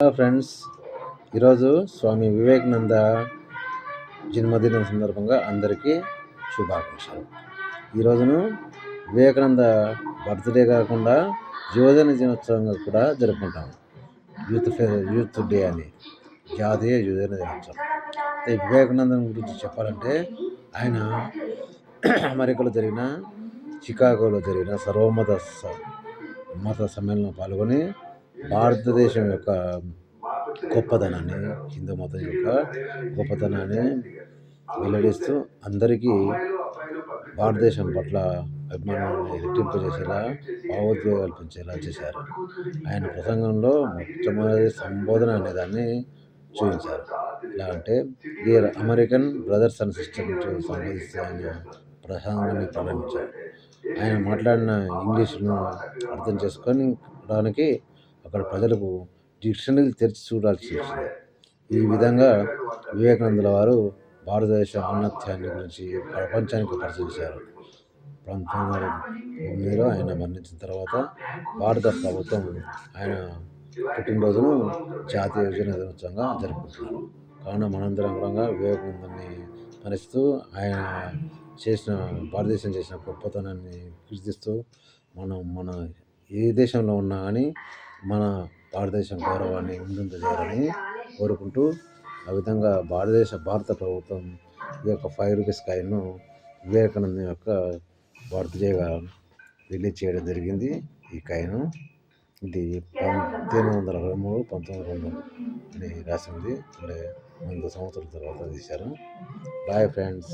Hello friends, ఈరోజు స్వామి వివేకానంద జన్మదినం సందర్భంగా అందరికీ శుభాకాంక్షలు. ఈరోజును వివేకానంద బర్త్డే కాకుండా యువజన దినోత్సవంగా కూడా జరుపుకుంటాము. యూత్ డే అని, జాతీయ యువజన దినోత్సవం. వివేకానందం గురించి చెప్పాలంటే ఆయన అమెరికాలో జరిగిన చికాగోలో జరిగిన మత సమ్మేళనంలో పాల్గొని భారతదేశం యొక్క గొప్పతనాన్ని, హిందూ మతం యొక్క గొప్పతనాన్ని వెల్లడిస్తూ అందరికీ భారతదేశం పట్ల అభిమానాన్ని రెట్టింపజేసేలా, భావోద్వేగాలు పెంచేలా చేశారు. ఆయన ప్రసంగంలో మొట్టమొదటి సంబోధన అనేదాన్ని చూపించారు. ఎలా అంటే dear American brothers and sisters సంబోధిస్తూ ఆయన ప్రసంగాన్ని ప్రారంభించారు. ఆయన మాట్లాడిన ఇంగ్లీష్ను అర్థం చేసుకోవడానికి అక్కడ ప్రజలకు డిక్షనరీలు తెరిచి చూడాల్సి వచ్చింది. ఈ విధంగా వివేకానందుల వారు భారతదేశ ఔన్నత్యాన్ని గురించి ప్రపంచానికి పరిచయించారు. 1909లో ఆయన మరణించిన తర్వాత భారత ప్రభుత్వం ఆయన పుట్టినరోజును జాతీయ యువజన దినోత్సవంగా జరుపుకుంటున్నారు. కావున మనందరం కూడా వివేకానందాన్ని స్మరిస్తూ ఆయన భారతదేశం చేసిన గొప్పతనాన్ని కీర్తిస్తూ మన ఏ దేశంలో ఉన్నా కానీ మన భారతదేశం గౌరవాన్ని చేయాలని కోరుకుంటూ, ఆ విధంగా భారత ప్రభుత్వం ఈ యొక్క 5 రూపీస్ కాయిన్ను వివేకానంద యొక్క బర్త్డేగా రిలీజ్ చేయడం జరిగింది. ఈ కాయిన్ ఇది 1823, 1902 అని రాసింది. అంటే 100 సంవత్సరాల తర్వాత తీశారు. Bye friends.